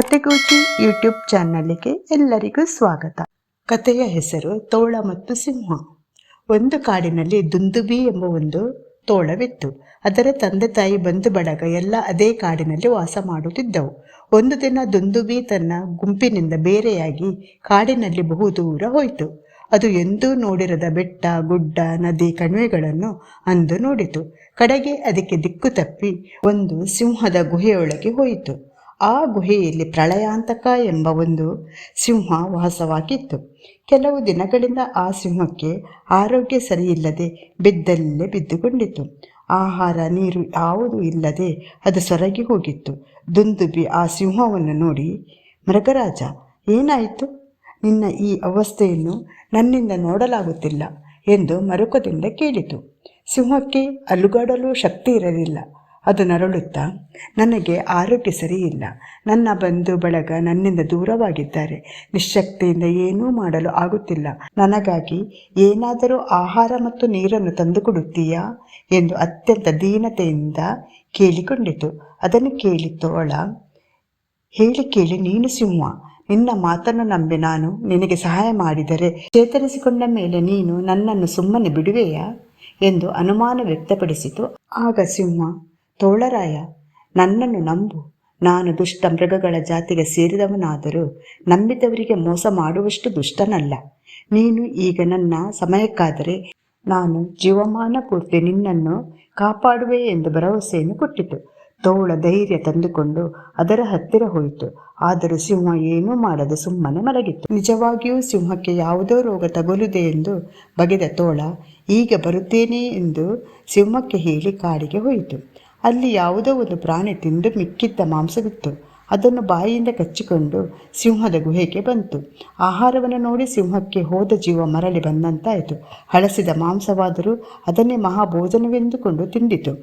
ಕತೆಗೂಚಿ YouTube ಚಾನಲ್ಗೆ ಎಲ್ಲರಿಗೂ ಸ್ವಾಗತ. ಕಥೆಯ ಹೆಸರು ತೋಳ ಮತ್ತು ಸಿಂಹ. ಒಂದು ಕಾಡಿನಲ್ಲಿ ದುಂದುಬಿ ಎಂಬ ಒಂದು ತೋಳವಿತ್ತು. ಅದರ ತಂದೆ ತಾಯಿ ಬಂಧು ಬಳಗ ಎಲ್ಲ ಅದೇ ಕಾಡಿನಲ್ಲಿ ವಾಸ ಮಾಡುತ್ತಿದ್ದವು. ಒಂದು ದಿನ ದುಂದುಬಿ ತನ್ನ ಗುಂಪಿನಿಂದ ಬೇರೆಯಾಗಿ ಕಾಡಿನಲ್ಲಿ ಬಹು ದೂರ ಹೋಯಿತು. ಅದು ಎಂದೂ ನೋಡಿರದ ಬೆಟ್ಟ, ಗುಡ್ಡ, ನದಿ, ಕಣಿವೆಗಳನ್ನು ಅಂದು ನೋಡಿತು. ಕಡೆಗೆ ಅದಕ್ಕೆ ದಿಕ್ಕು ತಪ್ಪಿ ಒಂದು ಸಿಂಹದ ಗುಹೆಯೊಳಗೆ ಹೋಯಿತು. ಆ ಗುಹೆಯಲ್ಲಿ ಪ್ರಳಯಾಂತಕ ಎಂಬ ಒಂದು ಸಿಂಹ ವಾಸವಾಗಿತ್ತು. ಕೆಲವು ದಿನಗಳಿಂದ ಆ ಸಿಂಹಕ್ಕೆ ಆರೋಗ್ಯ ಸರಿಯಿಲ್ಲದೆ ಬಿದ್ದಲ್ಲೇ ಬಿದ್ದುಕೊಂಡಿತ್ತು. ಆಹಾರ ನೀರು ಯಾವುದೂ ಇಲ್ಲದೆ ಅದು ಸೊರಗಿ ಹೋಗಿತ್ತು. ದುಂದುಬಿ ಆ ಸಿಂಹವನ್ನು ನೋಡಿ, ಮೃಗರಾಜ, ಏನಾಯಿತು? ನಿನ್ನ ಈ ಅವಸ್ಥೆಯನ್ನು ನನ್ನಿಂದ ನೋಡಲಾಗುತ್ತಿಲ್ಲ ಎಂದು ಮರುಕದಿಂದ ಕೇಳಿತು. ಸಿಂಹಕ್ಕೆ ಅಲುಗಾಡಲು ಶಕ್ತಿ ಇರಲಿಲ್ಲ. ಅದು ನರಳುತ್ತಾ, ನನಗೆ ಆರೋಗ್ಯ ಸರಿಯಿಲ್ಲ. ನನ್ನ ಬಂಧು ಬಳಗ ನನ್ನಿಂದ ದೂರವಾಗಿದ್ದಾರೆ. ನಿಶ್ಶಕ್ತಿಯಿಂದ ಏನೂ ಮಾಡಲು ಆಗುತ್ತಿಲ್ಲ. ನನಗಾಗಿ ಏನಾದರೂ ಆಹಾರ ಮತ್ತು ನೀರನ್ನು ತಂದುಕೊಡುತ್ತೀಯಾ ಎಂದು ಅತ್ಯಂತ ದೀನತೆಯಿಂದ ಕೇಳಿಕೊಂಡಿತು. ಅದನ್ನು ಕೇಳಿ ತೋಳ, ಕೇಳಿ ನೀನು ಸಿಂಹ. ನಿನ್ನ ಮಾತನ್ನು ನಂಬಿ ನಾನು ನಿನಗೆ ಸಹಾಯ ಮಾಡಿದರೆ ಚೇತರಿಸಿಕೊಂಡ ಮೇಲೆ ನೀನು ನನ್ನನ್ನು ಸುಮ್ಮನೆ ಬಿಡುವೆಯಾ ಎಂದು ಅನುಮಾನ ವ್ಯಕ್ತಪಡಿಸಿತು. ಆಗ ಸಿಂಹ, ತೋಳರಾಯ, ನನ್ನನ್ನು ನಂಬು. ನಾನು ದುಷ್ಟ ಮೃಗಗಳ ಜಾತಿಗೆ ಸೇರಿದವನಾದರೂ ನಂಬಿದವರಿಗೆ ಮೋಸ ಮಾಡುವಷ್ಟು ದುಷ್ಟನಲ್ಲ. ನೀನು ಈಗ ನನ್ನ ಸಮಯಕ್ಕಾದರೆ ನಾನು ಜೀವಮಾನ ಪೂರ್ತಿ ನಿನ್ನನ್ನು ಕಾಪಾಡುವೆ ಎಂದು ಭರವಸೆಯನ್ನು ಕೊಟ್ಟಿತು. ತೋಳ ಧೈರ್ಯ ತಂದುಕೊಂಡು ಅದರ ಹತ್ತಿರ ಹೋಯಿತು. ಆದರೂ ಸಿಂಹ ಏನೂ ಮಾಡದೆ ಸುಮ್ಮನೆ ಮಲಗಿತ್ತು. ನಿಜವಾಗಿಯೂ ಸಿಂಹಕ್ಕೆ ಯಾವುದೋ ರೋಗ ತಗುಲಿದೆ ಎಂದು ಬಗೆದ ತೋಳ, ಈಗ ಬರುತ್ತೇನೆ ಎಂದು ಸಿಂಹಕ್ಕೆ ಹೇಳಿ ಕಾಡಿಗೆ ಹೋಯಿತು. ಅಲ್ಲಿ ಯಾವುದೋ ಒಂದು ಪ್ರಾಣಿ ತಿಂದು ಮಿಕ್ಕಿದ್ದ ಮಾಂಸವಿತ್ತು. ಅದನ್ನು ಬಾಯಿಯಿಂದ ಕಚ್ಚಿಕೊಂಡು ಸಿಂಹದ ಗುಹೆಗೆ ಬಂತು. ಆಹಾರವನ್ನು ನೋಡಿ ಸಿಂಹಕ್ಕೆ ಹೋದ ಜೀವ ಮರಳಿ ಬಂದಂತಾಯಿತು. ಹಳಸಿದ ಮಾಂಸವಾದರೂ ಅದನ್ನೇ ಮಹಾಭೋಜನವೆಂದುಕೊಂಡು ತಿಂದಿತು.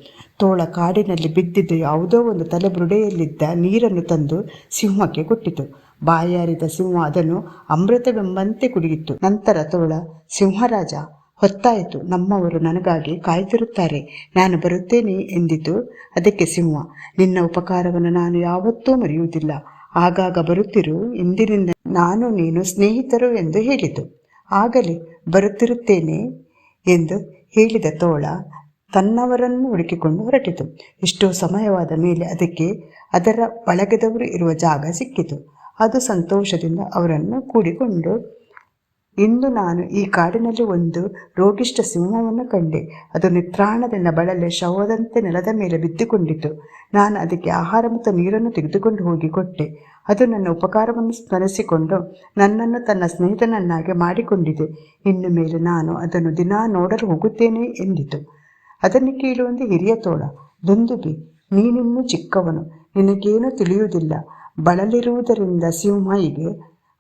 ತೋಳ ಕಾಡಿನಲ್ಲಿ ಬಿದ್ದಿದ್ದು ಯಾವುದೋ ಒಂದು ತಲೆಬುರುಡೆಯಲ್ಲಿದ್ದ ನೀರನ್ನು ತಂದು ಸಿಂಹಕ್ಕೆ ಕೊಟ್ಟಿತು. ಬಾಯಾರಿದ ಸಿಂಹ ಅದನ್ನು ಅಮೃತವೆಂಬಂತೆ ಕುಡಿಯಿತು. ನಂತರ ತೋಳ, ಸಿಂಹರಾಜ, ಹೊತ್ತಾಯಿತು. ನಮ್ಮವರು ನನಗಾಗಿ ಕಾಯ್ತಿರುತ್ತಾರೆ. ನಾನು ಬರುತ್ತೇನೆ ಎಂದಿತು. ಅದಕ್ಕೆ ಸಿಂಹ, ನಿನ್ನ ಉಪಕಾರವನ್ನು ನಾನು ಯಾವತ್ತೂ ಮರೆಯುವುದಿಲ್ಲ. ಆಗಾಗ ಬರುತ್ತಿರು. ಇಂದಿನಿಂದ ನಾನು ನೀನು ಸ್ನೇಹಿತರು ಎಂದು ಹೇಳಿತು. ಆಗಲಿ, ಬರುತ್ತಿರುತ್ತೇನೆ ಎಂದು ಹೇಳಿದ ತೋಳ ತನ್ನವರನ್ನು ಹುಡುಕಿಕೊಂಡು ಹೊರಟಿತು. ಎಷ್ಟೋ ಸಮಯವಾದ ಮೇಲೆ ಅದಕ್ಕೆ ಅದರ ಬಳಗದವರು ಇರುವ ಜಾಗ ಸಿಕ್ಕಿತು. ಅದು ಸಂತೋಷದಿಂದ ಅವರನ್ನು ಕೂಡಿಕೊಂಡು, ಇಂದು ನಾನು ಈ ಕಾಡಿನಲ್ಲಿ ಒಂದು ರೋಗಿಷ್ಠ ಸಿಂಹವನ್ನು ಕಂಡೆ. ಅದು ನಿತ್ರಾಣದಿಂದ ಬಳಲೆ ಶವದಂತೆ ನೆಲದ ಮೇಲೆ ಬಿದ್ದುಕೊಂಡಿತು. ನಾನು ಅದಕ್ಕೆ ಆಹಾರ ಮತ್ತು ನೀರನ್ನು ತೆಗೆದುಕೊಂಡು ಹೋಗಿ ಕೊಟ್ಟೆ. ಅದು ನನ್ನ ಉಪಕಾರವನ್ನು ಸ್ಮರಿಸಿಕೊಂಡು ನನ್ನನ್ನು ತನ್ನ ಸ್ನೇಹಿತನನ್ನಾಗಿ ಮಾಡಿಕೊಂಡಿದೆ. ಇನ್ನು ಮೇಲೆ ನಾನು ಅದನ್ನು ದಿನಾ ನೋಡಲು ಹೋಗುತ್ತೇನೆ ಎಂದಿತು. ಅದನ್ನು ಕೇಳುವಂತೆ ಹಿರಿಯ ತೋಳ, ದುಂದುಬಿ, ನೀನಿನ್ನೂ ಚಿಕ್ಕವನು, ನಿನಗೇನೂ ತಿಳಿಯುವುದಿಲ್ಲ. ಬಳಲಿರುವುದರಿಂದ ಸಿಂಹ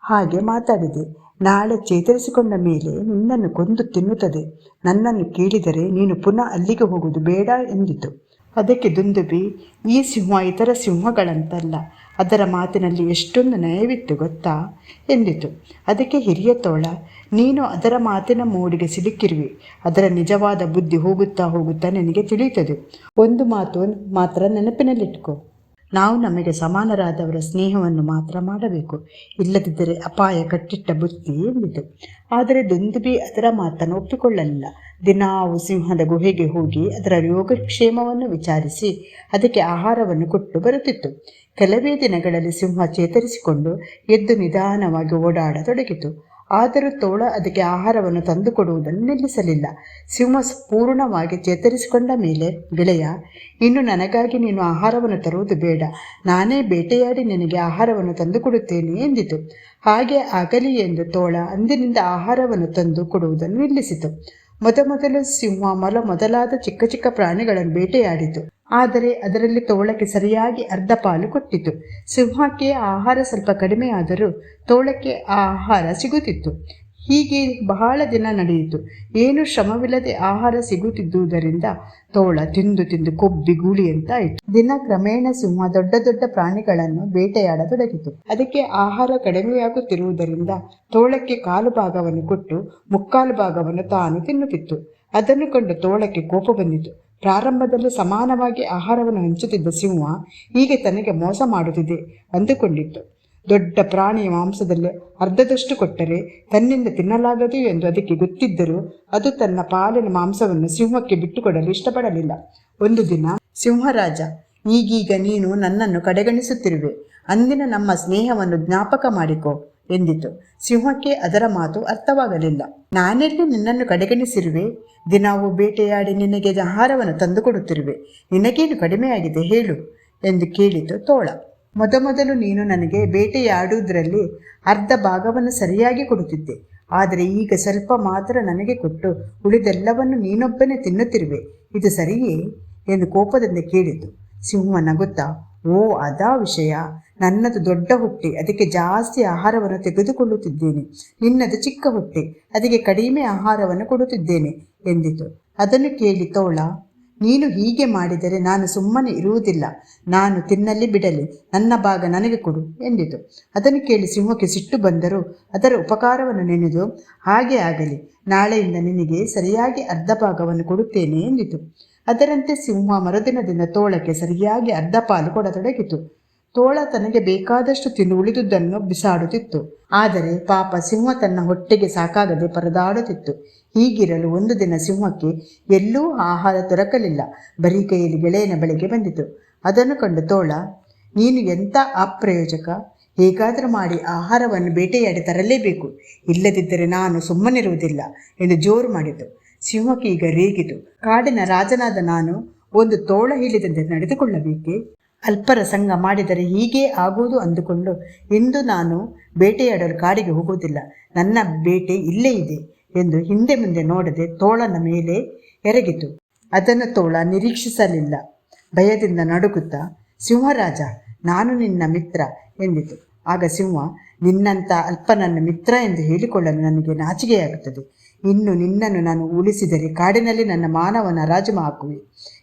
ಹಾಗೆ ಮಾತಾಡಿದೆ. ನಾಳೆ ಚೇತರಿಸಿಕೊಂಡ ಮೇಲೆ ನಿನ್ನನ್ನು ಕೊಂದು ತಿನ್ನುತ್ತದೆ. ನನ್ನನ್ನು ಕೇಳಿದರೆ ನೀನು ಪುನಃ ಅಲ್ಲಿಗೆ ಹೋಗುವುದು ಬೇಡ ಎಂದಿತು. ಅದಕ್ಕೆ ದುಂದುಬಿ, ಈ ಸಿಂಹ ಇತರ ಸಿಂಹಗಳಂತಲ್ಲ. ಅದರ ಮಾತಿನಲ್ಲಿ ಎಷ್ಟೊಂದು ನಯವಿತ್ತು ಗೊತ್ತಾ ಎಂದಿತು. ಅದಕ್ಕೆ ಹಿರಿಯ ತೋಳ, ನೀನು ಅದರ ಮಾತಿನ ಮೋಡಿಗೆ ಸಿಲುಕಿರುವೆ. ಅದರ ನಿಜವಾದ ಬುದ್ಧಿ ಹೋಗುತ್ತಾ ಹೋಗುತ್ತಾ ನಿನಗೆ ತಿಳಿಯುತ್ತದೆ. ಒಂದು ಮಾತು ಮಾತ್ರ ನೆನಪಿನಲ್ಲಿಟ್ಕೋ, ನಾವು ನಮಗೆ ಸಮಾನರಾದವರ ಸ್ನೇಹವನ್ನು ಮಾತ್ರ ಮಾಡಬೇಕು. ಇಲ್ಲದಿದ್ದರೆ ಅಪಾಯ ಕಟ್ಟಿಟ್ಟ ಬುತ್ತಿ ಎಂದಿತು. ಆದರೆ ದುಂದುಬಿ ಅದರ ಮಾತನ್ನು ಒಪ್ಪಿಕೊಳ್ಳಲಿಲ್ಲ. ದಿನಾವು ಸಿಂಹದ ಗುಹೆಗೆ ಹೋಗಿ ಅದರ ಯೋಗಕ್ಷೇಮವನ್ನು ವಿಚಾರಿಸಿ ಅದಕ್ಕೆ ಆಹಾರವನ್ನು ಕೊಟ್ಟು ಬರುತ್ತಿತ್ತು. ಕೆಲವೇ ದಿನಗಳಲ್ಲಿ ಸಿಂಹ ಚೇತರಿಸಿಕೊಂಡು ಎದ್ದು ನಿಧಾನವಾಗಿ ಓಡಾಡತೊಡಗಿತು. ಆದರೂ ತೋಳ ಅದಕ್ಕೆ ಆಹಾರವನ್ನು ತಂದುಕೊಡುವುದನ್ನು ನಿಲ್ಲಿಸಲಿಲ್ಲ. ಸಿಂಹ ಪೂರ್ಣವಾಗಿ ಚೇತರಿಸಿಕೊಂಡ ಮೇಲೆ, ಗೆಳೆಯ, ಇನ್ನು ನನಗಾಗಿ ನೀನು ಆಹಾರವನ್ನು ತರುವುದು ಬೇಡ. ನಾನೇ ಬೇಟೆಯಾಡಿ ನಿನಗೆ ಆಹಾರವನ್ನು ತಂದುಕೊಡುತ್ತೇನೆ ಎಂದಿತು. ಹಾಗೆ ಆಗಲಿ ಎಂದು ತೋಳ ಅಂದಿನಿಂದ ಆಹಾರವನ್ನು ತಂದು ಕೊಡುವುದನ್ನು ನಿಲ್ಲಿಸಿತು. ಮೊದಮೊದಲು ಸಿಂಹ ಮೊಲ ಮೊದಲಾದ ಚಿಕ್ಕ ಚಿಕ್ಕ ಪ್ರಾಣಿಗಳನ್ನು ಬೇಟೆಯಾಡಿತು. ಆದರೆ ಅದರಲ್ಲಿ ತೋಳಕ್ಕೆ ಸರಿಯಾಗಿ ಅರ್ಧ ಪಾಲು ಕೊಟ್ಟಿತು. ಸಿಂಹಕ್ಕೆ ಆಹಾರ ಸ್ವಲ್ಪ ಕಡಿಮೆಯಾದರೂ ತೋಳಕ್ಕೆ ಆ ಆಹಾರ ಸಿಗುತ್ತಿತ್ತು. ಹೀಗೆ ಬಹಳ ದಿನ ನಡೆಯಿತು. ಏನೂ ಶ್ರಮವಿಲ್ಲದೆ ಆಹಾರ ಸಿಗುತ್ತಿದ್ದುದರಿಂದ ತೋಳ ತಿಂದು ತಿಂದು ಕೊಬ್ಬಿ ಗೂಳಿಯಂತಾಯಿತು. ದಿನ ಕ್ರಮೇಣ ಸಿಂಹ ದೊಡ್ಡ ದೊಡ್ಡ ಪ್ರಾಣಿಗಳನ್ನು ಬೇಟೆಯಾಡತೊಡಗಿತು. ಅದಕ್ಕೆ ಆಹಾರ ಕಡಿಮೆಯಾಗುತ್ತಿರುವುದರಿಂದ ತೋಳಕ್ಕೆ ಕಾಲು ಭಾಗವನ್ನು ಕೊಟ್ಟು ಮುಕ್ಕಾಲು ಭಾಗವನ್ನು ತಾನು ತಿನ್ನುತ್ತಿತ್ತು. ಅದನ್ನು ಕಂಡು ತೋಳಕ್ಕೆ ಕೋಪ ಬಂದಿತು. ಪ್ರಾರಂಭದಲ್ಲಿ ಸಮಾನವಾಗಿ ಆಹಾರವನ್ನು ಹಂಚುತ್ತಿದ್ದ ಸಿಂಹ ಹೀಗೆ ತನಗೆ ಮೋಸ ಮಾಡುತ್ತಿದೆ ಅಂದುಕೊಂಡಿತ್ತು. ದೊಡ್ಡ ಪ್ರಾಣಿಯ ಮಾಂಸದಲ್ಲಿ ಅರ್ಧದಷ್ಟು ಕೊಟ್ಟರೆ ತನ್ನಿಂದ ತಿನ್ನಲಾಗದು ಎಂದು ಅದಕ್ಕೆ ಗೊತ್ತಿದ್ದರೂ ಅದು ತನ್ನ ಪಾಲಿನ ಮಾಂಸವನ್ನು ಸಿಂಹಕ್ಕೆ ಬಿಟ್ಟುಕೊಡಲು ಇಷ್ಟಪಡಲಿಲ್ಲ. ಒಂದು ದಿನ ಸಿಂಹರಾಜ, ಈಗೀಗ ನೀನು ನನ್ನನ್ನು ಕಡೆಗಣಿಸುತ್ತಿರುವೆ. ಅಂದಿನ ನಮ್ಮ ಸ್ನೇಹವನ್ನು ಜ್ಞಾಪಕ ಮಾಡಿಕೊ ಎಂದಿತು. ಸಿಂಹಕ್ಕೆ ಅದರ ಮಾತು ಅರ್ಥವಾಗಲಿಲ್ಲ. ನಾನೆಲ್ಲಿ ನಿನ್ನನ್ನು ಕಡೆಗಣಿಸಿರುವೆ? ದಿನವೂ ಬೇಟೆಯಾಡಿ ನಿನಗೆ ಆಹಾರವನ್ನು ತಂದುಕೊಡುತ್ತಿರುವೆ. ನಿನಗೇನು ಕಡಿಮೆಯಾಗಿದೆ ಹೇಳು ಎಂದು ಕೇಳಿತು ತೋಳ. ಮೊದಮೊದಲು ನೀನು ನನಗೆ ಬೇಟೆಯಾಡುವುದರಲ್ಲಿ ಅರ್ಧ ಭಾಗವನ್ನು ಸರಿಯಾಗಿ ಕೊಡುತ್ತಿದ್ದೆ. ಆದರೆ ಈಗ ಸ್ವಲ್ಪ ಮಾತ್ರ ನನಗೆ ಕೊಟ್ಟು ಉಳಿದೆಲ್ಲವನ್ನು ನೀನೊಬ್ಬನೇ ತಿನ್ನುತ್ತಿರುವೆ. ಇದು ಸರಿಯೇ ಎಂದು ಕೋಪದಿಂದ ಕೇಳಿತು. ಸಿಂಹ ನಗುತ್ತಾ, ಓ ಅದಾ ವಿಷಯ. ನನ್ನದು ದೊಡ್ಡ ಹೊಟ್ಟೆ, ಅದಕ್ಕೆ ಜಾಸ್ತಿ ಆಹಾರವನ್ನು ತೆಗೆದುಕೊಳ್ಳುತ್ತಿದ್ದೇನೆ. ನಿನ್ನದು ಚಿಕ್ಕ ಹೊಟ್ಟೆ, ಅದಕ್ಕೆ ಕಡಿಮೆ ಆಹಾರವನ್ನು ಕೊಡುತ್ತಿದ್ದೇನೆ ಎಂದಿತು. ಅದನ್ನು ಕೇಳಿ ತೋಳ, ನೀನು ಹೀಗೆ ಮಾಡಿದರೆ ನಾನು ಸುಮ್ಮನೆ ಇರುವುದಿಲ್ಲ. ನಾನು ತಿನ್ನಲಿ ಬಿಡಲಿ, ನನ್ನ ಭಾಗ ನನಗೆ ಕೊಡು ಎಂದಿತು. ಅದನ್ನು ಕೇಳಿ ಸಿಂಹಕ್ಕೆ ಸಿಟ್ಟು ಬಂದರೂ ಅದರ ಉಪಕಾರವನ್ನು ನೆನೆದು, ಹಾಗೆ ಆಗಲಿ, ನಾಳೆಯಿಂದ ನಿನಗೆ ಸರಿಯಾಗಿ ಅರ್ಧ ಭಾಗವನ್ನು ಕೊಡುತ್ತೇನೆ ಎಂದಿತು. ಅದರಂತೆ ಸಿಂಹ ಮರುದಿನದಿಂದ ತೋಳಕ್ಕೆ ಸರಿಯಾಗಿ ಅರ್ಧ ಪಾಲು ಕೊಡತೊಡಗಿತು. ತೋಳ ತನಗೆ ಬೇಕಾದಷ್ಟು ತಿಂದು ಉಳಿದುದನ್ನು ಬಿಸಾಡುತ್ತಿತ್ತು. ಆದರೆ ಪಾಪ ಸಿಂಹ ತನ್ನ ಹೊಟ್ಟೆಗೆ ಸಾಕಾಗದೆ ಪರದಾಡುತ್ತಿತ್ತು. ಹೀಗಿರಲು ಒಂದು ದಿನ ಸಿಂಹಕ್ಕೆ ಎಲ್ಲೂ ಆಹಾರ ದೊರಕಲಿಲ್ಲ. ಬರೀ ಕೈಯಲ್ಲಿ ಗೆಳೆಯನ ಬಳಿಗೆ ಬಂದಿತು. ಅದನ್ನು ಕಂಡು ತೋಳ, ನೀನು ಎಂಥ ಅಪ್ರಯೋಜಕ, ಹೇಗಾದರೂ ಮಾಡಿ ಆಹಾರವನ್ನು ಬೇಟೆಯಾಡಿ ತರಲೇಬೇಕು, ಇಲ್ಲದಿದ್ದರೆ ನಾನು ಸುಮ್ಮನಿರುವುದಿಲ್ಲ ಎಂದು ಜೋರು ಮಾಡಿತು. ಸಿಂಹಕ್ಕೆ ಈಗ ರೇಗಿತು. ಕಾಡಿನ ರಾಜನಾದ ನಾನು ಒಂದು ತೋಳ ಹೇಳಿದಂತೆ ನಡೆದುಕೊಳ್ಳಬೇಕೆ? ಅಲ್ಪರ ಸಂಗ ಮಾಡಿದರೆ ಹೀಗೇ ಆಗುವುದು ಅಂದುಕೊಂಡು ಇಂದು ನಾನು ಬೇಟೆಯಾಡಲು ಕಾಡಿಗೆ ಹೋಗುವುದಿಲ್ಲ. ನನ್ನ ಬೇಟೆ ಇಲ್ಲೇ ಇದೆ ಎಂದು ಹಿಂದೆ ಮುಂದೆ ನೋಡದೆ ತೋಳನ ಮೇಲೆ ಎರಗಿತು. ಅದನ್ನು ತೋಳ ನಿರೀಕ್ಷಿಸಲಿಲ್ಲ. ಭಯದಿಂದ ನಡುಗುತ್ತಾ, ಸಿಂಹರಾಜ, ನಾನು ನಿನ್ನ ಮಿತ್ರ ಎಂದಿತು. ಆಗ ಸಿಂಹ, ನಿನ್ನಂಥ ಅಲ್ಪನನ್ನ ಮಿತ್ರ ಎಂದು ಹೇಳಿಕೊಳ್ಳಲು ನನಗೆ ನಾಚಿಕೆಯಾಗುತ್ತದೆ. ಇನ್ನು ನಿನ್ನನ್ನು ನಾನು ಉಳಿಸಿದರೆ ಕಾಡಿನಲ್ಲಿ ನನ್ನ ಮಾನವನ ರಾಜಮ ಹಾಕುವೆ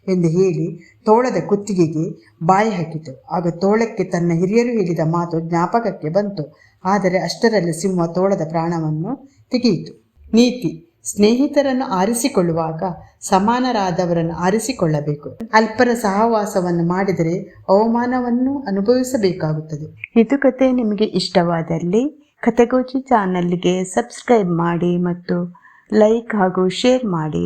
ಎಂದು ಹೇಳಿ ತೋಳದ ಕುತ್ತಿಗೆಗೆ ಬಾಯಿ ಹಾಕಿತು. ಆಗ ತೋಳಕ್ಕೆ ತನ್ನ ಹಿರಿಯರು ಹೇಳಿದ ಮಾತು ಜ್ಞಾಪಕಕ್ಕೆ ಬಂತು. ಆದರೆ ಅಷ್ಟರಲ್ಲಿ ಸಿಂಹ ತೋಳದ ಪ್ರಾಣವನ್ನು ತೆಗೆಯಿತು. ನೀತಿ: ಸ್ನೇಹಿತರನ್ನು ಆರಿಸಿಕೊಳ್ಳುವಾಗ ಸಮಾನರಾದವರನ್ನು ಆರಿಸಿಕೊಳ್ಳಬೇಕು. ಅಲ್ಪರ ಸಹವಾಸವನ್ನು ಮಾಡಿದರೆ ಅವಮಾನವನ್ನು ಅನುಭವಿಸಬೇಕಾಗುತ್ತದೆ. ಇದು ಕತೆ ನಿಮಗೆ ಇಷ್ಟವಾದಲ್ಲಿ ಕತೆಗೋಚಿ ಚಾನಲ್ಗೆ ಸಬ್ಸ್ಕ್ರೈಬ್ ಮಾಡಿ ಮತ್ತು ಲೈಕ್ ಹಾಗೂ ಶೇರ್ ಮಾಡಿ.